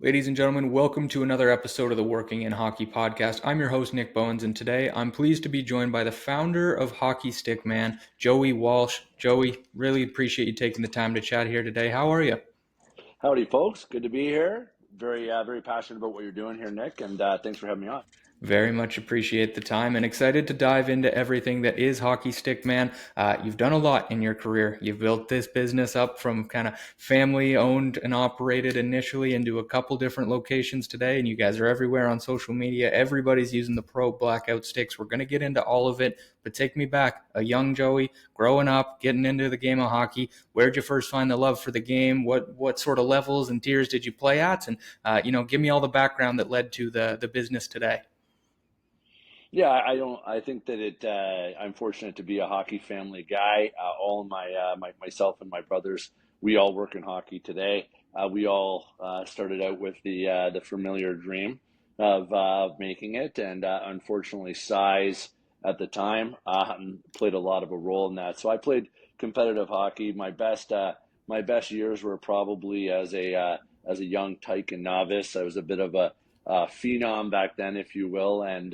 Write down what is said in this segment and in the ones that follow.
Ladies and gentlemen, welcome to another episode of the Working in Hockey podcast. I'm your host, Nick Bowins, and today I'm pleased to be joined by the founder of Hockey Stick Man, Joey Walsh. Joey, really appreciate you taking the time to chat here today. How are you? Howdy, folks. Good to be here. Very passionate about what you're doing here, Nick, and thanks for having me on. Very much appreciate the time and excited to dive into everything that is Hockey Stick Man. You've done a lot in your career. You've built this business up from kind of family owned and operated initially into a couple different locations today, and you guys are everywhere on social media. Everybody's using the Pro Blackout sticks. We're going to get into all of it, but take me back, a young Joey, growing up, getting into the game of hockey. Where'd you first find the love for the game? What sort of levels and tiers did you play at? And give me all the background that led to the business today. Yeah, I don't. I think that I'm fortunate to be a hockey family guy. All myself and my brothers, we all work in hockey today. We all started out with the familiar dream of making it, and unfortunately, size at the time played a lot of a role in that. So I played competitive hockey. My best years were probably as a young tyke and novice. I was a bit of a phenom back then, if you will, and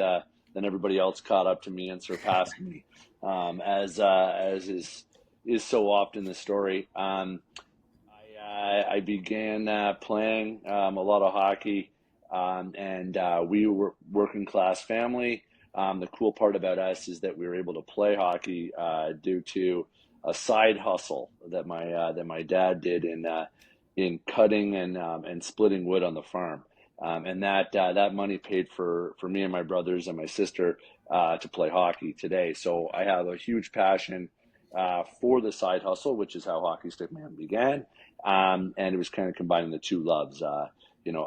then everybody else caught up to me and surpassed me, as is so often the story. I began playing a lot of hockey, and we were working class family. The cool part about us is that we were able to play hockey due to a side hustle that my dad did in cutting and splitting wood on the farm. And that money paid for me and my brothers and my sister to play hockey today. So I have a huge passion for the side hustle, which is how Hockey Stick Man began. And it was kind of combining the two loves. A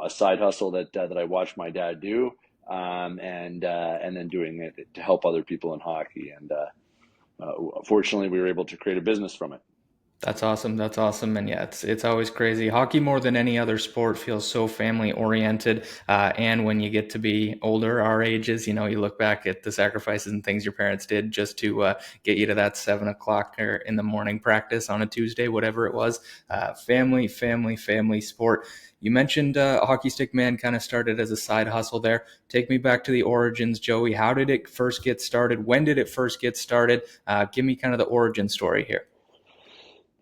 side hustle that I watched my dad do, and then doing it to help other people in hockey. And fortunately, we were able to create a business from it. That's awesome. That's awesome. And yeah, it's always crazy. Hockey, more than any other sport, feels so family oriented. And when you get to be older, our ages, you look back at the sacrifices and things your parents did just to get you to that 7 o'clock or in the morning practice on a Tuesday, whatever it was. Family sport. You mentioned Hockey Stick Man kind of started as a side hustle there. Take me back to the origins, Joey. How did it first get started? When did it first get started? Give me kind of the origin story here.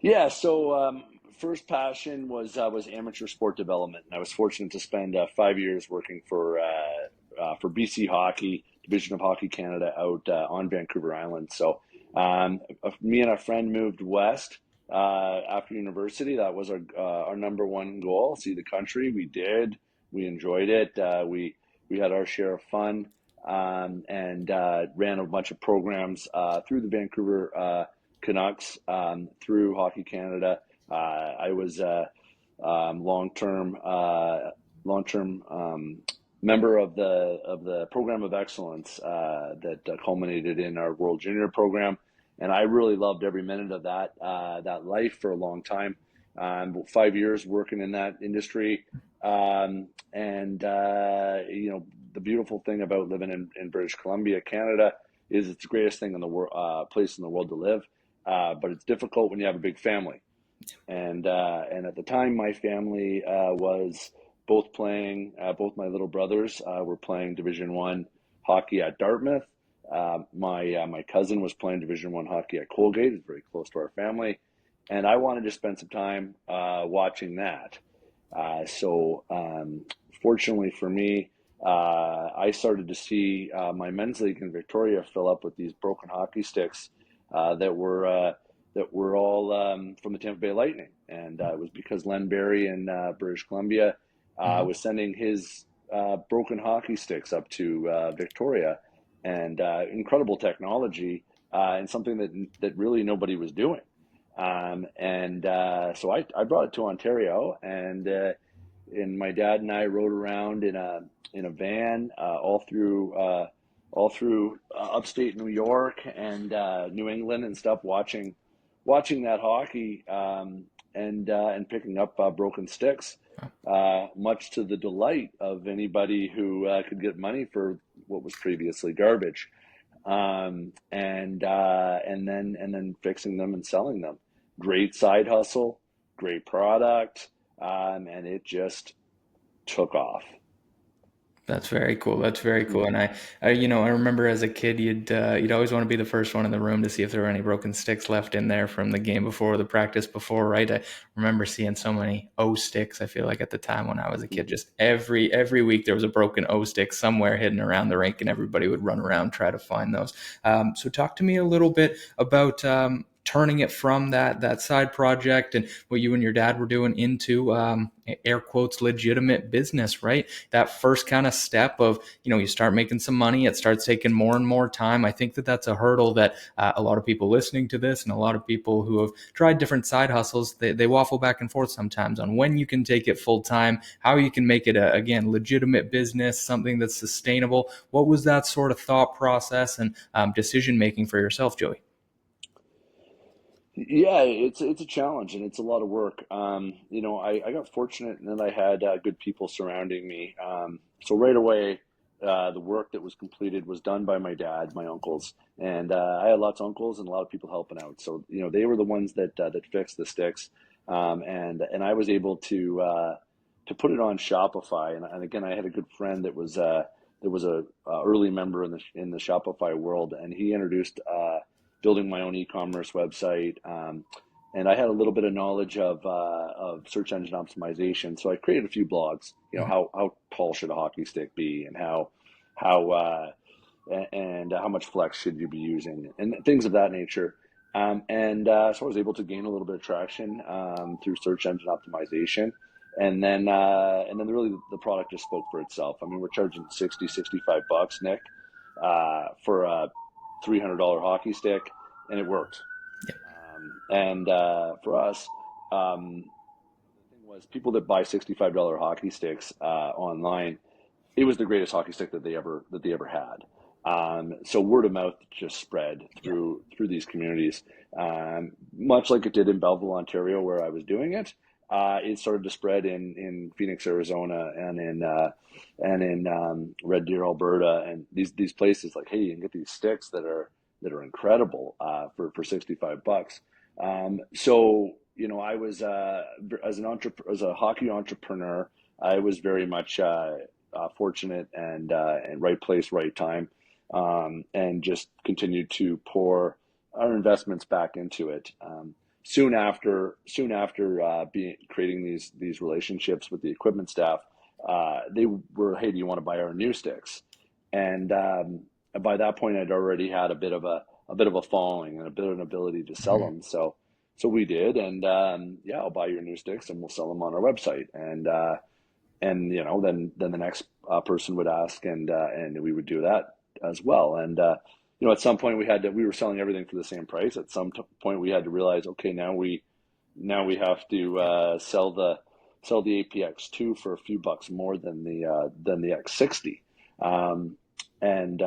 Yeah, so first passion was amateur sport development, and I was fortunate to spend 5 years working for BC Hockey, Division of Hockey Canada, out on Vancouver Island. So me and a friend moved west after university. That was our number one goal: see the country. We did. We enjoyed it. We had our share of fun, and ran a bunch of programs through the Vancouver Canucks, through Hockey Canada. I was a long term member of the program of excellence that culminated in our World Junior program, and I really loved every minute of that life for a long time. 5 years working in that industry, and the beautiful thing about living in British Columbia, Canada, is it's the greatest thing in the world, place in the world to live. But it's difficult when you have a big family. And at the time, my family was both playing. Both my little brothers were playing Division One hockey at Dartmouth. My cousin was playing Division One hockey at Colgate. It's very close to our family, and I wanted to spend some time watching that. So fortunately for me, I started to see my men's league in Victoria fill up with these broken hockey sticks that were all from the Tampa Bay Lightning, and it was because Len Barry in British Columbia was sending his broken hockey sticks up to Victoria, and incredible technology, and something that really nobody was doing. So I brought it to Ontario, and my dad and I rode around in a van all through upstate New York and New England and stuff, watching that hockey, and picking up broken sticks, much to the delight of anybody who could get money for what was previously garbage, and then fixing them and selling them. Great side hustle, great product, and it just took off. That's very cool. That's very cool. Mm-hmm. And I remember as a kid, you'd always want to be the first one in the room to see if there were any broken sticks left in there from the game before, the practice before, right? I remember seeing so many O sticks. I feel like at the time when I was a kid, just every week there was a broken O stick somewhere hidden around the rink, and everybody would run around try to find those. So talk to me a little bit about turning it from that side project and what you and your dad were doing into air quotes legitimate business, right? That first kind of step of, you start making some money, it starts taking more and more time. I think that that's a hurdle that a lot of people listening to this and a lot of people who have tried different side hustles, they waffle back and forth sometimes on when you can take it full time, how you can make it again legitimate business, something that's sustainable. What was that sort of thought process and decision making for yourself, Joey? Yeah, it's a challenge and it's a lot of work. I got fortunate in that I had good people surrounding me. So right away, the work that was completed was done by my dad, my uncles, and I had lots of uncles and a lot of people helping out. So they were the ones that fixed the sticks, and I was able to put it on Shopify. And again, I had a good friend that was a early member in the Shopify world, and he introduced. Building my own e-commerce website, and I had a little bit of knowledge of search engine optimization. So I created a few blogs. How tall should a hockey stick be, and how and how much flex should you be using, and things of that nature. So I was able to gain a little bit of traction through search engine optimization. And then really the product just spoke for itself. I mean, we're charging 65 bucks, Nick, for a $300 hockey stick, and it worked. And for us, the thing was, people that buy $65 hockey sticks online, it was the greatest hockey stick that they ever had. So word of mouth just spread Yeah. through these communities, much like it did in Belleville, Ontario, where I was doing it. It started to spread in Phoenix, Arizona, and in Red Deer, Alberta, and these places like, hey, you can get these sticks that are incredible for 65 bucks. So I was as a hockey entrepreneur, I was very much fortunate and right place, right time, and just continued to pour our investments back into it. Soon after creating these relationships with the equipment staff, they were, hey, do you want to buy our new sticks? And by that point, I'd already had a bit of a following and a bit of an ability to sell Mhm. them. So we did, and yeah, I'll buy your new sticks, and we'll sell them on our website. And then the next person would ask, and we would do that as well. And at some point we were selling everything for the same price. At some point we had to realize, okay, now we have to sell the APX2 for a few bucks more than the X60. And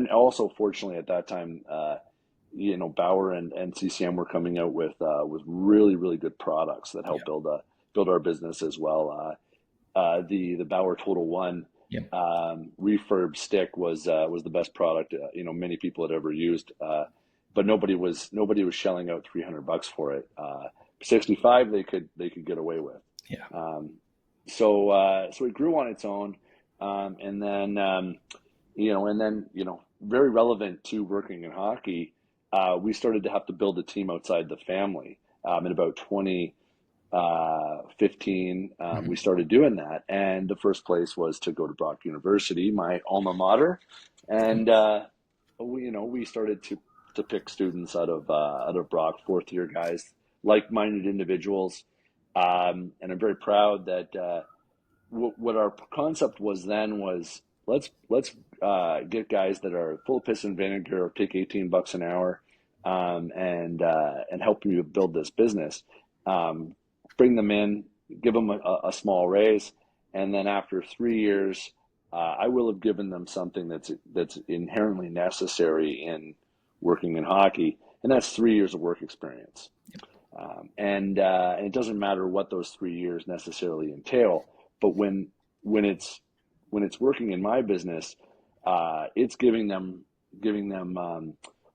also, fortunately, at that time, Bauer and CCM were coming out with really, really good products that help Yeah. build our business as well. The Bauer Total One Yeah. refurb stick was the best product many people had ever used, but nobody was shelling out 300 bucks for it. 65 they could get away with. Yeah. Um, so it grew on its own, and then very relevant to working in hockey, we started to have to build a team outside the family. In about 2015, we Mhm. started doing that, and the first place was to go to Brock University, my alma mater, and we started to pick students out of Brock, fourth year guys, like-minded individuals, and I'm very proud that what our concept was then was, let's get guys that are full of piss and vinegar, take 18 bucks an hour, and help you build this business. Um, Bring them in, give them a small raise, and then after 3 years, I will have given them something that's inherently necessary in working in hockey, and that's 3 years of work experience. And it doesn't matter what those 3 years necessarily entail, but when it's working in my business, it's giving them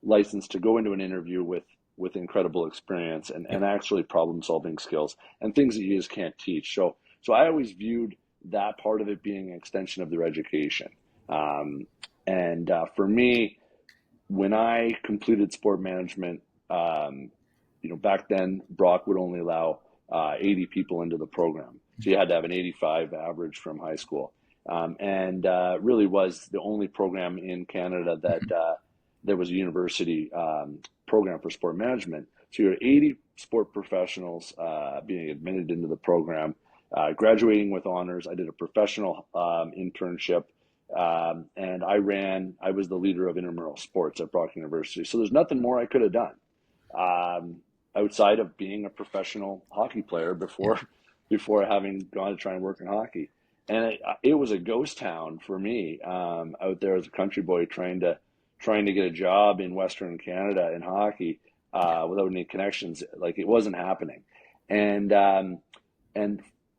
license to go into an interview with incredible experience and actually problem solving skills and things that you just can't teach. So I always viewed that part of it being an extension of their education. And for me, when I completed sport management, back then Brock would only allow 80 people into the program. So you had to have an 85 average from high school. And really was the only program in Canada that there was a university program for sport management. So you had 80 sport professionals being admitted into the program, graduating with honors. I did a professional internship, and I was the leader of intramural sports at Brock University. So there's nothing more I could have done outside of being a professional hockey player Yeah. before having gone to try and work in hockey. And it was a ghost town for me out there as a country boy trying to get a job in Western Canada in hockey without any connections. Like it wasn't happening, and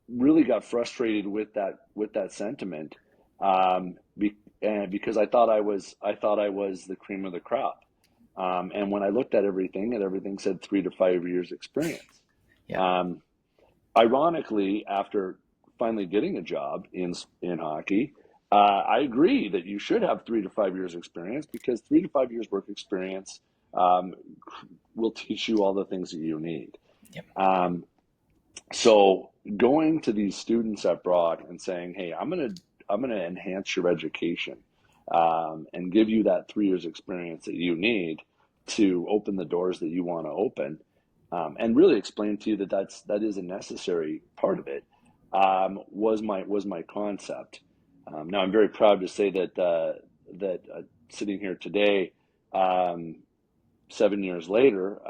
really got frustrated with that sentiment and because I thought I was the cream of the crop. And when I looked at everything, and everything said 3 to 5 years experience. Yeah. Um, Ironically, after finally getting a job in hockey, I agree that you should have 3 to 5 years experience because 3 to 5 years work experience um, will teach you all the things that you need. Yep. So going to these students at Broad and saying, "Hey, I'm gonna enhance your education and give you that 3 years experience that you need to open the doors that you want to open," and really explain to you that that is a necessary part of it, was my concept. Now I'm very proud to say that sitting here today, um, 7 years later,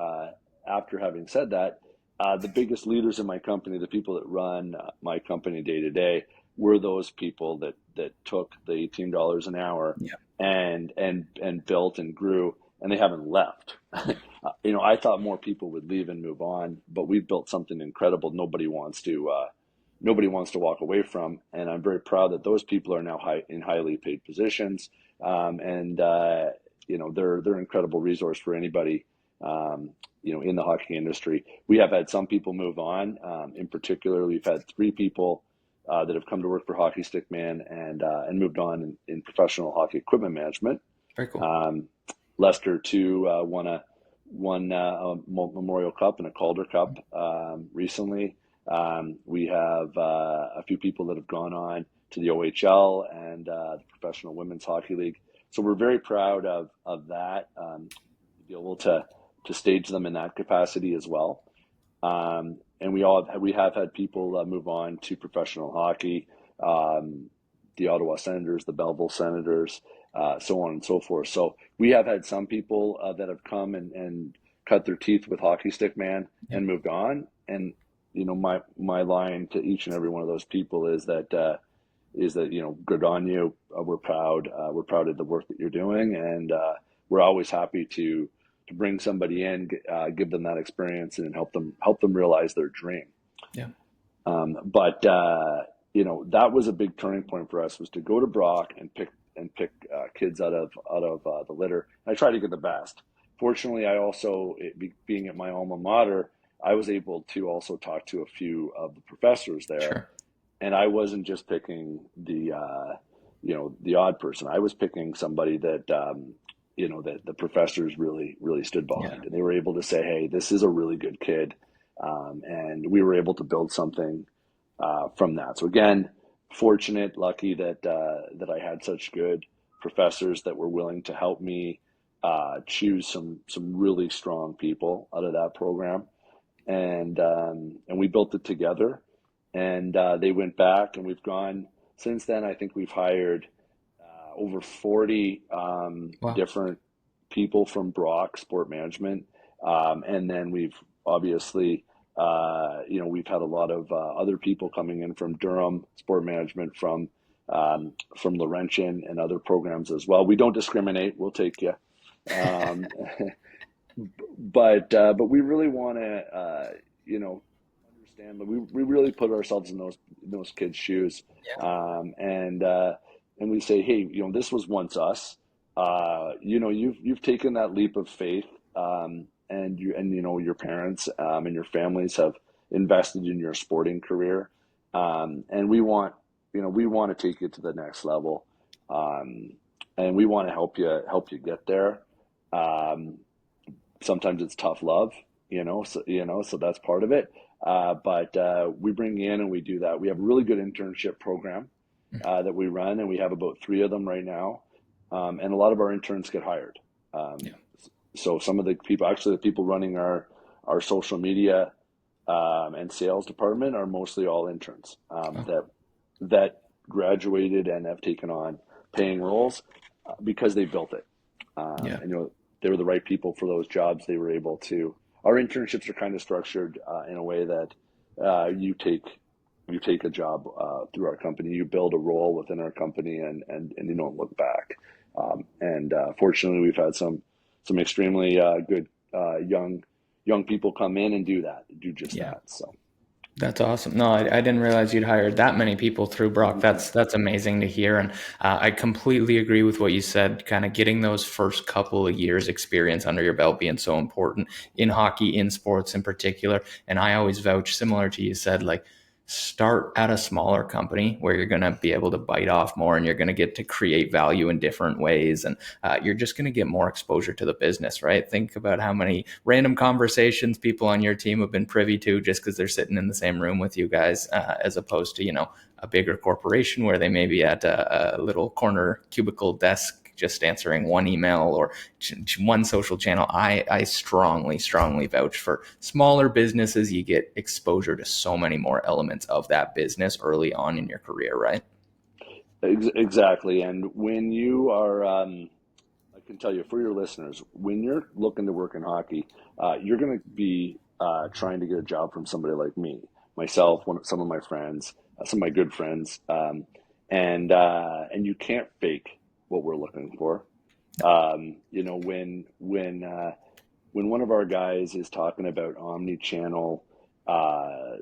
after having said that, the biggest leaders in my company, the people that run my company day to day, were those people that took the $18 an hour Yeah. and built and grew, and they haven't left. Yeah. I thought more people would leave and move on, but we've built something incredible. Nobody wants to walk away from, and I'm very proud that those people are now in highly paid positions, and they're an incredible resource for anybody in the hockey industry. We have had some people move on. In particular, we've had 3 people that have come to work for Hockey Stick Man and moved on in professional hockey equipment management. Very cool. Lester too won a Memorial Cup and a Calder Cup recently. We have a few people that have gone on to the OHL and the Professional Women's Hockey League. So we're very proud of that, to be able to stage them in that capacity as well. And we have had people move on to professional hockey, the Ottawa Senators, the Belleville Senators, so on and so forth. So we have had some people that have come and cut their teeth with Hockey Stick Man Yeah. and moved on. And my line to each and every one of those people is that good on you. We're proud. We're proud of the work that you're doing, and we're always happy to bring somebody in, give them that experience, and help them realize their dream. Yeah. But that was a big turning point for us, was to go to Brock and pick kids out of the litter. And I tried to get the best. Fortunately, I also, being at my alma mater, I was able to also talk to a few of the professors there, Sure. and I wasn't just picking the odd person. I was picking somebody that that the professors really stood Yeah. behind, and they were able to say, "Hey, this is a really good kid," and we were able to build something from that. So again, fortunate, lucky that I had such good professors that were willing to help me choose some really strong people out of that program, and we built it together. And they went back, and we've gone since then. I think we've hired over 40 Wow. different people from Brock Sport Management, and then we've obviously we've had a lot of other people coming in from Durham Sport Management, from Laurentian and other programs as well. We don't discriminate. We'll take you. Um, but we really want to understand that we really put ourselves in those kids' shoes, Yeah. and we say, hey, this was once us. You've taken that leap of faith, and your parents and your families have invested in your sporting career, and we want we want to take you to the next level, and we want to help you get there. Um, Sometimes it's tough love, so that's part of it. But we bring you in and we do that. We have a really good internship program that we run, and we have about three of them right now. And a lot of our interns get hired. Yeah. Um, so some of the people, actually, the people running our social media and sales department are mostly all interns Oh, that graduated and have taken on paying roles because they built it. yeah. And they were the right people for those jobs. They were able to. Our internships are kind of structured in a way that you take a job through our company. You build a role within our company, and you don't look back. And fortunately, we've had some extremely good young people come in and do just Yeah. that. So. That's awesome. No, I didn't realize you'd hired that many people through Brock. Mhm. That's amazing to hear, and I completely agree with what you said. Kind of getting those first couple of years experience under your belt being so important in hockey, in sports in particular. And I always vouch, similar to you said, like start at a smaller company where you're going to be able to bite off more, and you're going to get to create value in different ways, and you're just going to get more exposure to the business, right? Think about how many random conversations people on your team have been privy to just because they're sitting in the same room with you guys, as opposed to a bigger corporation where they may be at a little corner cubicle desk just answering one email or one social channel. I strongly vouch for smaller businesses. You get exposure to so many more elements of that business early on in your career, right? Exactly. And when you are, I can tell you for your listeners, when you're looking to work in hockey, you're going to be trying to get a job from somebody like me, myself, some of my friends, some of my good friends, and you can't fake what we're looking for. When one of our guys is talking about omni-channel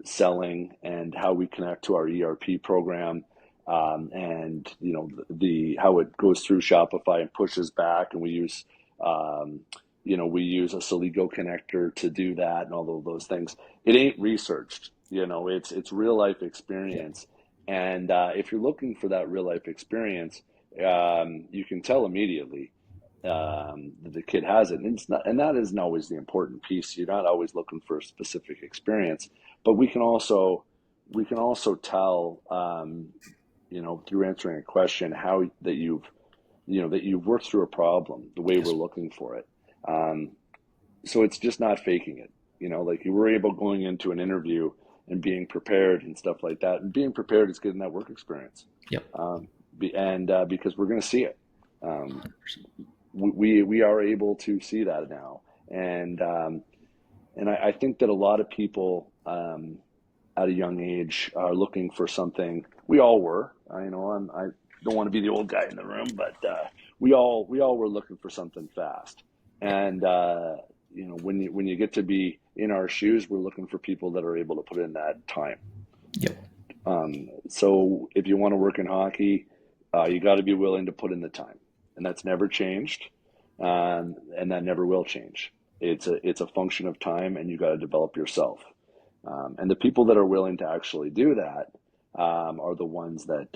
selling and how we connect to our ERP program, and the how it goes through Shopify and pushes back, and um, we use a Soligo connector to do that, and all of those things. It ain't researched. It's real life Yeah. experience, and if you're looking for that real life experience, you can tell immediately that the kid has it, and it's not, and that isn't always the important piece. You're not always looking for a specific experience, but we can also tell, through answering a question, how that you've worked through a problem the way we're Yes. looking for it. Um, so it's just not faking it. Like you were able going into an interview and being prepared and stuff like that. And being prepared is getting that work experience. Yep. And because we're going to see it. Um, we are able to see that now, and I think that a lot of people at a young age are looking for something. We all were. I don't want to be the old guy in the room, but we all were looking for something fast. And when you get to be in our shoes, we're looking for people that are able to put in that time. Yep. So if you want to work in hockey, you got to be willing to put in the time, and that's never changed, and that never will change. It's a function of time, and you got to develop yourself. And the people that are willing to actually do that are the ones that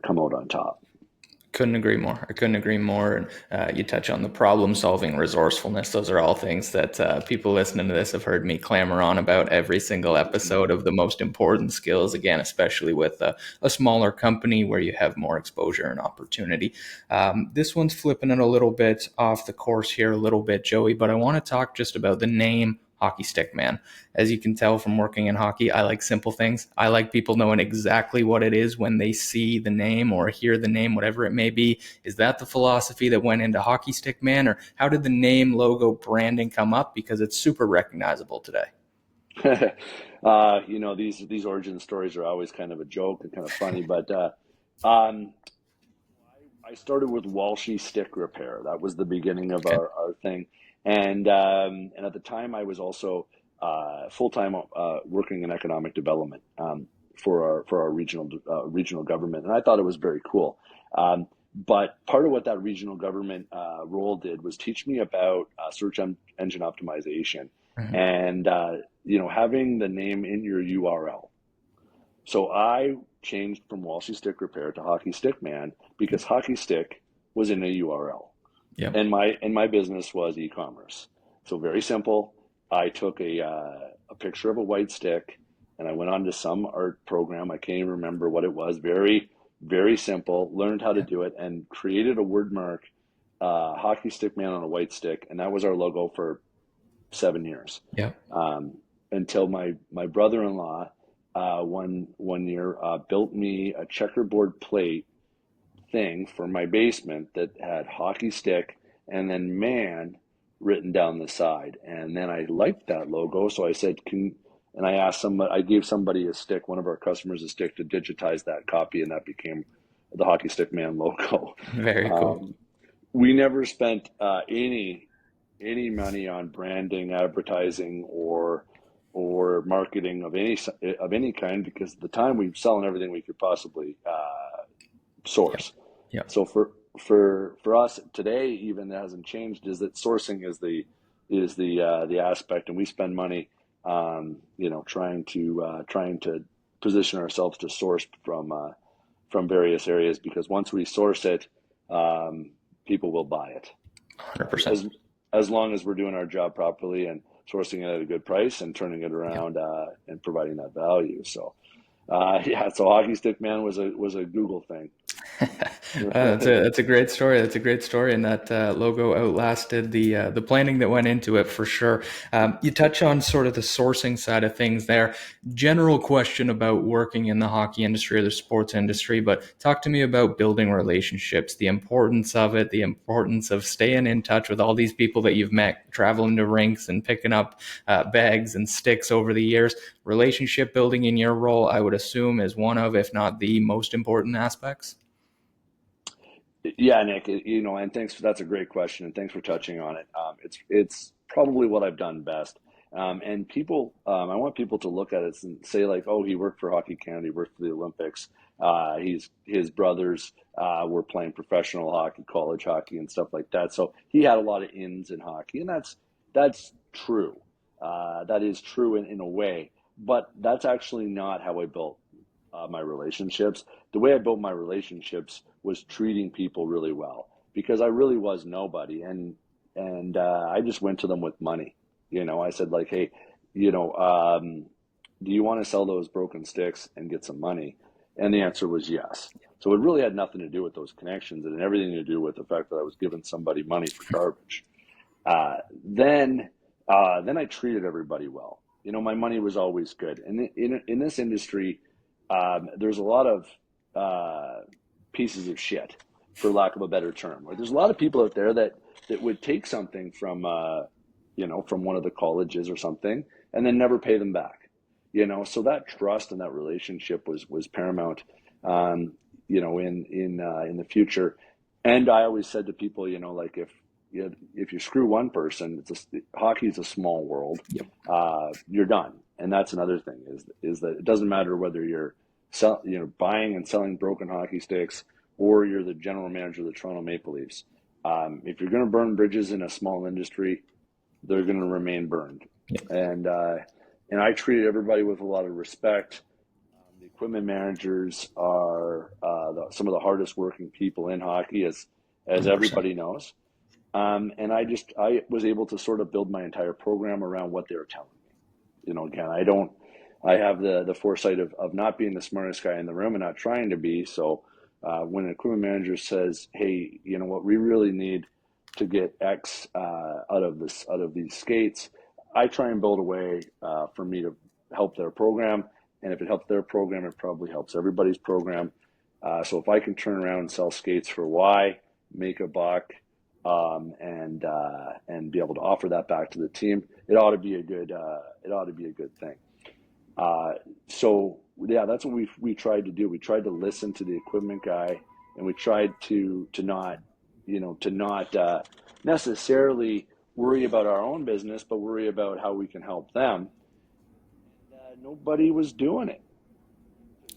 come out on top. Couldn't agree more. I couldn't agree more. And you touch on the problem solving, resourcefulness. Those are all things that people listening to this have heard me clamor on about every single episode of the most important skills. Again, especially with a smaller company where you have more exposure and opportunity. This one's flipping it a little bit off the course here, a little bit, Joey, but I want to talk just about the name Hockey Stick Man. As you can tell from working in hockey, I like simple things. I like people knowing exactly what it is when they see the name or hear the name, whatever it may be. Is that the philosophy that went into Hockey Stick Man, or how did the name, logo, branding come up? Because it's super recognizable today. These origin stories are always kind of a joke and kind of funny, but um, I started with Walshy Stick Repair. That was the beginning of Okay. our thing, and at the time I was also full time working in economic development for our regional government, and I thought it was very cool. But part of what that regional government role did was teach me about engine optimization, Mhm. and having the name in your URL. So I changed from Walshy Stick Repair to Hockey Stick Man because Hockey Stick was in a URL, Yep. and my business was e-commerce. So very simple. I took a picture of a white stick, and I went on to some art program. I can't even remember what it was. Very, very simple. Learned how to Yep. do it and created a word mark, Hockey Stick Man on a white stick, and that was our logo for 7 years. Yep. Um, until my brother-in-law one year built me a checkerboard plate thing for my basement that had hockey stick and then man written down the side. And then I liked that logo, so I said, "Can," and I asked somebody, I gave somebody a stick, one of our customers a stick to digitize that copy, and that became the Hockey Stick Man logo. Very cool. Um, we never spent any money on branding, advertising, or marketing of any kind because at the time we were selling everything we could possibly Yep. source. Yep. So for us today, even that hasn't changed. Is that sourcing is the aspect, and we spend money, trying to position ourselves to source from various areas because once we source it, people will buy it 100%. as long as we're doing our job properly and sourcing it at a good price and turning it Yep. around and providing that value. So yeah, so Hockey Stick Man was a Google thing. That's a great story. That's a great story, and that logo outlasted the planning that went into it for sure. You touch on sort of the sourcing side of things there. General question about working in the hockey industry or the sports industry, but talk to me about building relationships, the importance of it, the importance of staying in touch with all these people that you've met, traveling to rinks and picking up bags and sticks over the years. Relationship building in your role, I would assume, is one of, if not the most important aspects. Yeah, Nick, and thanks. That's a great question, and thanks for touching on it. It's probably what I've done best. And people, I want people to look at it and say like, oh, he worked for Hockey Canada, he worked for the Olympics. His brothers were playing professional hockey, college hockey, and stuff like that. So he had a lot of ins in hockey, and that's true. That is true in a way, but that's actually not how I built my relationships. The way I built my relationships was treating people really well because I really was nobody, and I just went to them with money. I said like, hey, do you want to sell those broken sticks and get some money? And the answer was yes. So it really had nothing to do with those connections and everything to do with the fact that I was giving somebody money for garbage. Uh, then, then I treated everybody well. My money was always good. And in this industry, there's a lot of pieces of shit, for lack of a better term. Like, there's a lot of people out there that would take something from one of the colleges or something, and then never pay them back. So that trust and that relationship was paramount. In the future. And I always said to people, like if you screw one person, hockey is a small world. Yep. You're done. And that's another thing is that it doesn't matter whether you're buying and selling broken hockey sticks or you're the general manager of the Toronto Maple Leafs. If you're going to burn bridges in a small industry, they're going to remain burned. Yep. And I treated everybody with a lot of respect. The equipment managers are some of the hardest working people in hockey, as 100%. everybody knows. And I was able to sort of build my entire program around what they were telling me. Again, I have the foresight of not being the smartest guy in the room and not trying to be. So when an equipment manager says, hey, you know what, we really need to get X out of these skates, I try and build a way for me to help their program. And if it helps their program, it probably helps everybody's program. So if I can turn around and sell skates for Y, make a buck, and be able to offer that back to the team, it ought to be a good thing. So yeah, that's what we tried to do. We tried to listen to the equipment guy, and we tried to not necessarily worry about our own business, but worry about how we can help them. And nobody was doing it.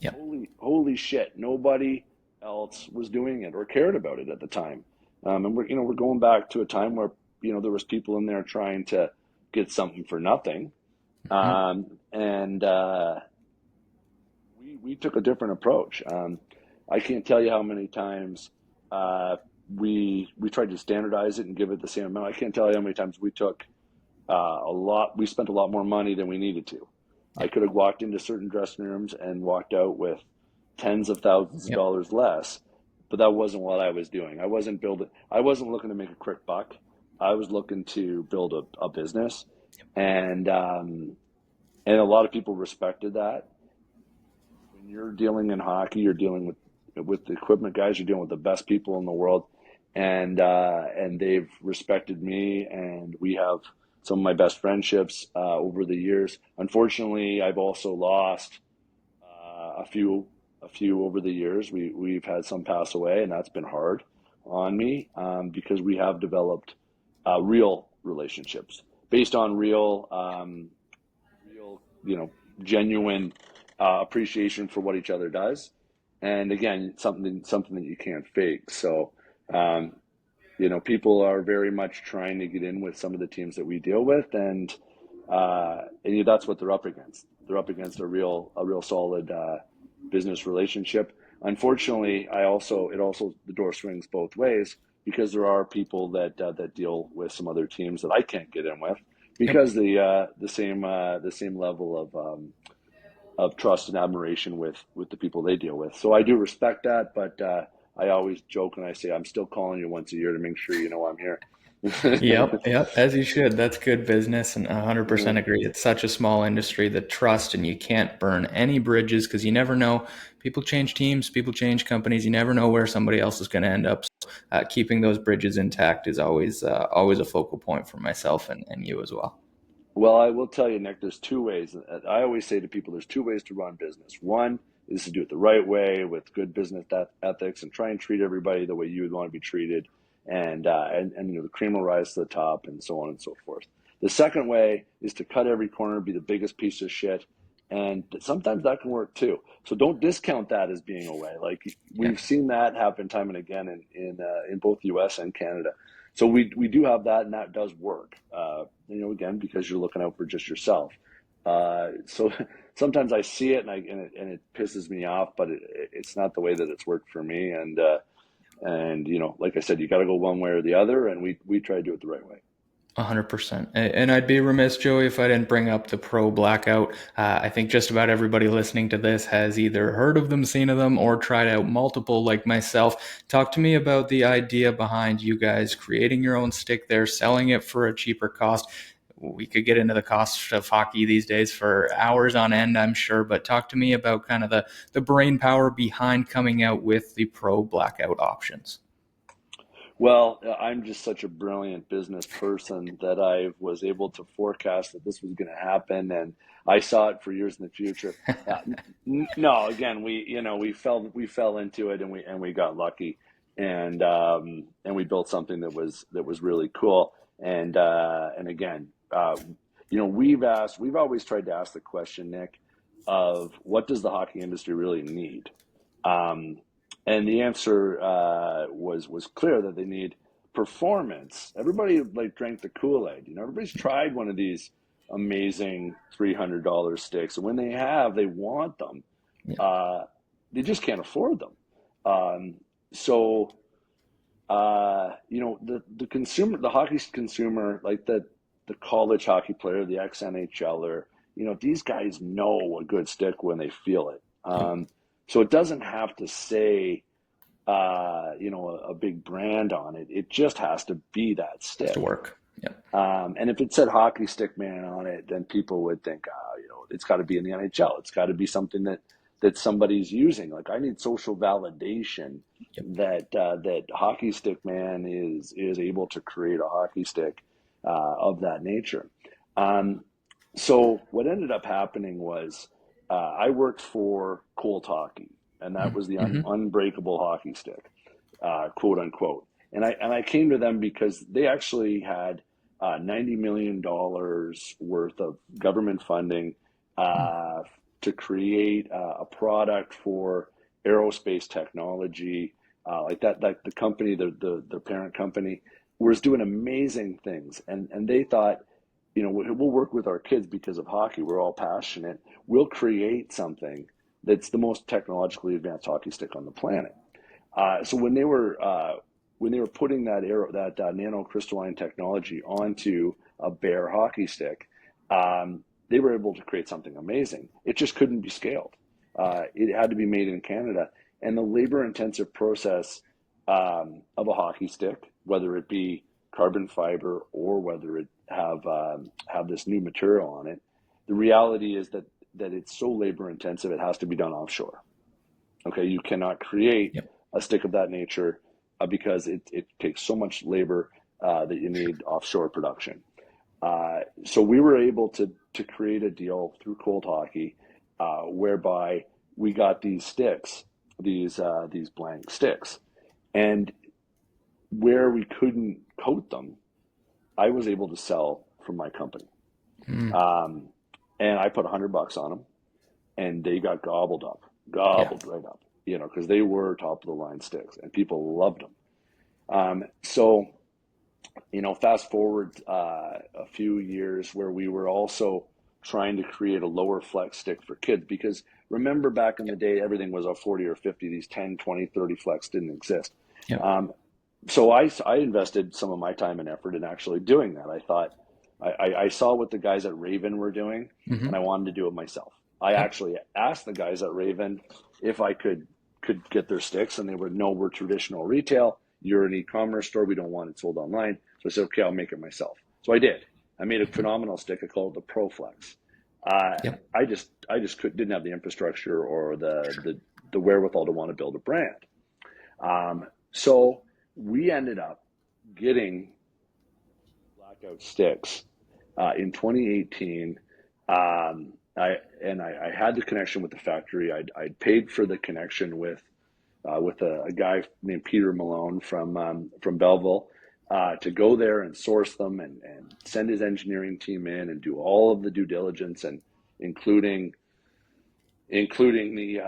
Yep. Holy shit! Nobody else was doing it or cared about it at the time. And we're going back to a time where there was people in there trying to get something for nothing. Mm-hmm. And we took a different approach. I can't tell you how many times we tried to standardize it and give it the same amount. I can't tell you how many times we took we spent a lot more money than we needed to. I Yep. could have walked into certain dressing rooms and walked out with tens of thousands of Yep. dollars less, but that wasn't what I was doing. I wasn't looking to make a quick buck. I was looking to build a business, and and a lot of people respected that. When you're dealing in hockey, you're dealing with the equipment guys. You're dealing with the best people in the world, and they've respected me, and we have some of my best friendships over the years. Unfortunately, I've also lost a few over the years. We've had some pass away, and that's been hard on me because we have developed real relationships based on real, genuine appreciation for what each other does, and again, something that you can't fake. So, um, people are very much trying to get in with some of the teams that we deal with, and that's what they're up against. They're up against a real solid business relationship. Unfortunately, it also the door swings both ways because there are people that deal with some other teams that I can't get in with Yep. because the same level of trust and admiration with the people they deal with. So I do respect that, but I always joke and I say I'm still calling you once a year to make sure you know I'm here. Yep, yep, as you should. That's good business, and 100% agree. It's such a small industry that trust, and you can't burn any bridges because you never know. People change teams, people change companies. You never know where somebody else is going to end up. So, keeping those bridges intact is always a focal point for myself and you as well. Well, I will tell you, Nick, there's two ways. I always say to people, there's two ways to run business. One is to do it the right way with good business ethics and try and treat everybody the way you would want to be treated. And the cream will rise to the top and so on and so forth. The second way is to cut every corner, be the biggest piece of shit. And sometimes that can work too. So don't discount that as being a way. Like Yeah, we've seen that happen time and again in both U.S. and Canada. So we do have that, and that does work. Again, because you're looking out for just yourself. So sometimes I see it and it pisses me off, but it's not the way that it's worked for me. And like I said, you got to go one way or the other, and we try to do it the right way. 100%. And I'd be remiss, Joey, if I didn't bring up the pro blackout. I think just about everybody listening to this has either heard of them, seen of them, or tried out multiple like myself. Talk to me about the idea behind you guys creating your own stick there, selling it for a cheaper cost. We could get into the cost of hockey these days for hours on end, I'm sure, but talk to me about kind of the brain power behind coming out with the pro blackout options. Well, I'm just such a brilliant business person that I was able to forecast that this was going to happen, and I saw it for years in the future. No, again, we fell into it, and we got lucky, and we built something that was really cool. And again, we've always tried to ask the question, Nick, of what does the hockey industry really need? Um, and the answer was clear that they need performance. Everybody like drank the Kool-Aid. Everybody's tried one of these amazing $300 sticks, and when they have, they want them. Yeah, Uh, they just can't afford them. So the consumer, the hockey consumer, like the college hockey player, the ex NHLer, these guys know a good stick when they feel it. yep, So it doesn't have to say, a big brand on it. It just has to be that has to stick. work. Yep, And if it said Hockey Stick Man on it, then people would think, it's got to be in the NHL. It's got to be something that somebody's using. Like I need social validation yep, that Hockey Stick Man is able to create a hockey stick of that nature. Um, so what ended up happening was I worked for Colt Hockey, and that was the mm-hmm. unbreakable hockey stick, quote unquote. And I came to them because they actually had $90 million worth of government funding uh, to create a product for aerospace technology, like that. Like the company, the parent company, was doing amazing things, and they thought, we'll work with our kids because of hockey. We're all passionate. We'll create something that's the most technologically advanced hockey stick on the planet. So when they were putting that nanocrystalline technology onto a bare hockey stick, they were able to create something amazing. It just couldn't be scaled. It had to be made in Canada, and the labor-intensive process of a hockey stick, whether it be carbon fiber or whether it have this new material on it, the reality is that it's so labor-intensive it has to be done offshore. Okay, you cannot create Yep. a stick of that nature because it takes so much labor that you need offshore production. So we were able to create a deal through Cold Hockey whereby we got these sticks, these blank sticks, and where we couldn't coat them, I was able to sell from my company, Mm. um, and I put $100 on them, and they got Yeah. gobbled right up, because they were top of the line sticks, and people loved them. So fast forward a few years where we were also trying to create a lower flex stick for kids because remember back in the day, everything was a 40 or 50, these 10, 20, 30 flex didn't exist. Yep. Um, so I invested some of my time and effort in actually doing that. I thought I saw what the guys at Raven were doing and I Mm-hmm. wanted to do it myself. I Yep. actually asked the guys at Raven if I could get their sticks and they would no, we're traditional retail. You're an e-commerce store. We don't want it sold online. So I said, okay, I'll make it myself. So I did. I made a Mm-hmm. phenomenal stick. I called it the ProFlex. Uh, Yep. didn't have the infrastructure or the wherewithal to want to build a brand. So we ended up getting blackout sticks in 2018. I had the connection with the factory. I'd paid for the connection with a guy named Peter Malone from Belleville to go there and source them and send his engineering team in and do all of the due diligence and including the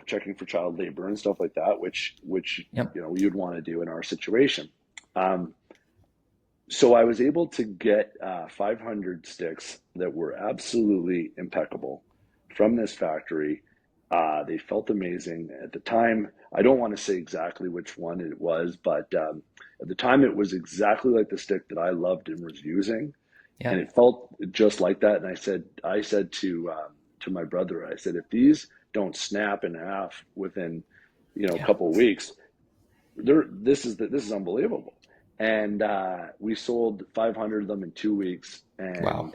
checking for child labor and stuff like that, which Yep. you'd want to do in our situation. Um, so I was able to get 500 sticks that were absolutely impeccable from this factory. They felt amazing at the time. I don't want to say exactly which one it was, but at the time it was exactly like the stick that I loved and was using, and Yeah. it felt just like that. And I said to my brother, I said, if these don't snap in half within a Yeah. couple of weeks, this is unbelievable. And we sold 500 of them in 2 weeks, Wow.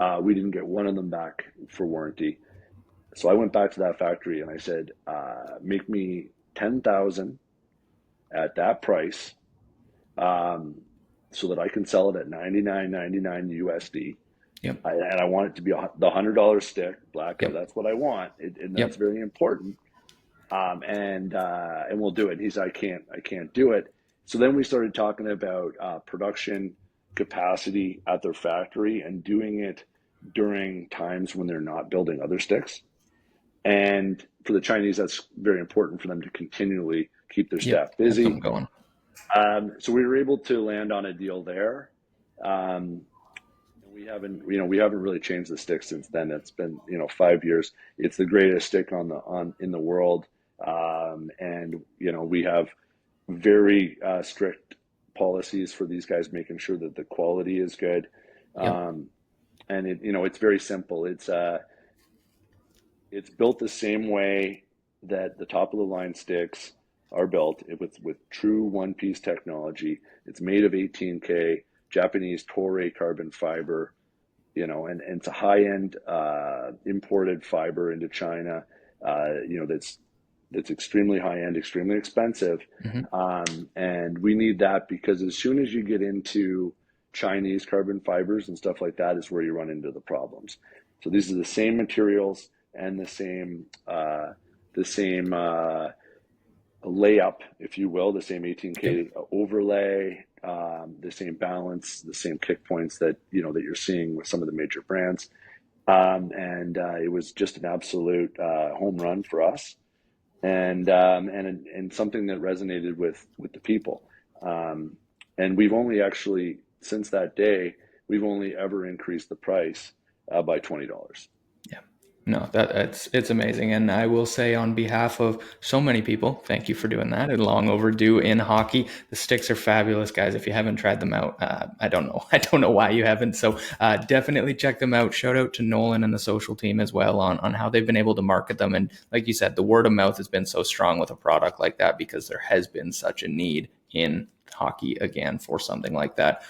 and we didn't get one of them back for warranty. So I went back to that factory and I said, make me 10,000 at that price, um, so that I can sell it at 99.99 USD. Yep. And I want it to be the $100 stick blackout. Yep. That's what I want, and that's Yep. very important. And we'll do it. And he said, I can't do it. So then we started talking about production capacity at their factory and doing it during times when they're not building other sticks. And for the Chinese, that's very important for them to continually keep their Yep. staff Have them busy. going. So we were able to land on a deal there. Um, and we haven't really changed the stick since then. It's been 5 years. It's the greatest stick on in the world. And we have very strict policies for these guys, making sure that the quality is good. Yep. Um, and it's very simple. It's built the same way that the top of the line sticks are built with true one piece technology. It's made of 18K Japanese Toray carbon fiber, and it's a high end imported fiber into China. That's extremely high end, extremely expensive, Mm-hmm. and we need that because as soon as you get into Chinese carbon fibers and stuff like that, is where you run into the problems. So these are the same materials and the same layup, if you will, the same Yep. 18K overlay, the same balance, the same kick points that you're seeing with some of the major brands. And it was just an absolute home run for us, and something that resonated with the people. Um, and we've only actually since that day we've only ever increased the price by $20. Yeah. No, it's amazing, and I will say on behalf of so many people, thank you for doing that. And long overdue in hockey. The sticks are fabulous, guys. If you haven't tried them out, I don't know, I don't know why you haven't. So definitely check them out. Shout out to Nolan and the social team as well on how they've been able to market them. And like you said, the word of mouth has been so strong with a product like that because there has been such a need in hockey again for something like that.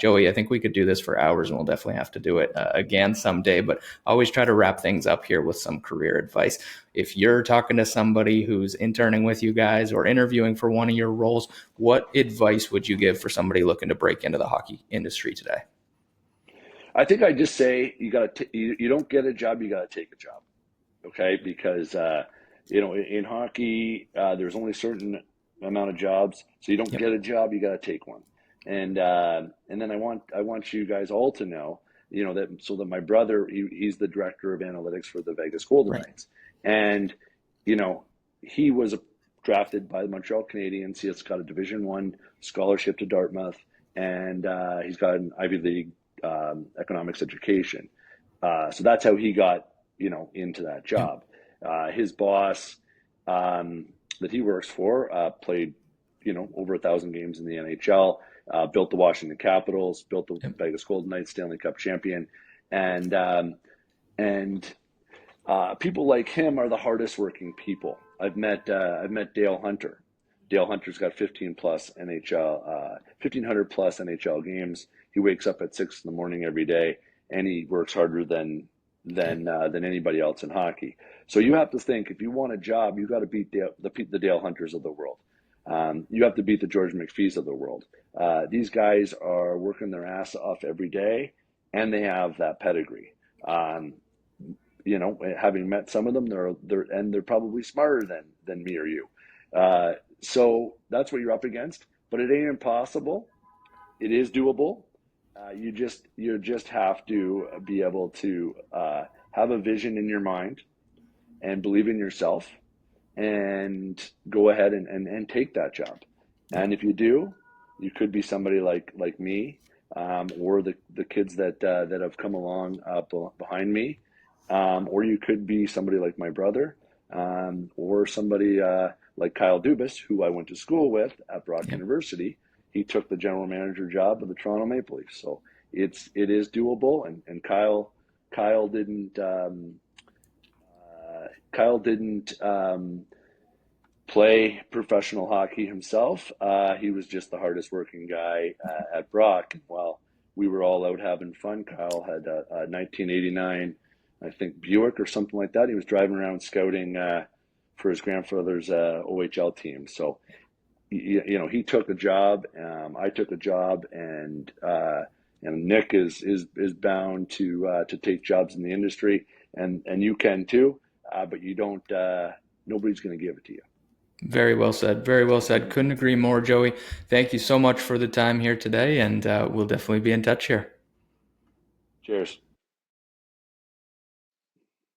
Joey, I think we could do this for hours, and we'll definitely have to do it again someday. But always try to wrap things up here with some career advice. If you're talking to somebody who's interning with you guys or interviewing for one of your roles, what advice would you give for somebody looking to break into the hockey industry today? I think I just say you don't get a job, you got to take a job. Okay, because in hockey there's only a certain amount of jobs, so you don't Yep. get a job, you got to take one. And then I want you guys all to know, that so that my brother, he's the director of analytics for the Vegas Golden Right. Knights, and you know he was drafted by the Montreal Canadiens. He has got a Division 1 scholarship to Dartmouth, and he's got an Ivy League economics education. So that's how he got into that Yep. job. His boss that he works for played over 1,000 games in the NHL, built the Washington Capitals, built the Yep. Vegas Golden Knights Stanley Cup champion, and and people like him are the hardest working people. I've met Dale Hunter. Dale Hunter's got 1,500 plus NHL games. He wakes up at 6 in the morning every day, and he works harder Yep. than anybody else in hockey. So you have to think, if you want a job, you got to beat the Dale Hunters of the world. You have to beat the George McPhees of the world. These guys are working their ass off every day, and they have that pedigree. Um, Having met some of them, they're probably smarter than me or you. So that's what you're up against, but it ain't impossible. It is doable. You just have to be able to have a vision in your mind and believe in yourself and go ahead and take that job. And Yep. if you do, you could be somebody like me, or the kids that have come along behind me, or you could be somebody like my brother, or somebody like Kyle Dubas, who I went to school with at Brock Yep. University. He took the general manager job of the Toronto Maple Leafs, so it is doable. And Kyle didn't Kyle didn't play professional hockey himself. He was just the hardest working guy at Brock. While we were all out having fun, Kyle had a 1989, I think, Buick or something like that. He was driving around scouting for his grandfather's OHL team. So, he took a job. I took a job, and Nick is bound to take jobs in the industry, and you can too. But you don't. Nobody's going to give it to you. Very well said. Very well said. Couldn't agree more, Joey. Thank you so much for the time here today, and we'll definitely be in touch here. Cheers.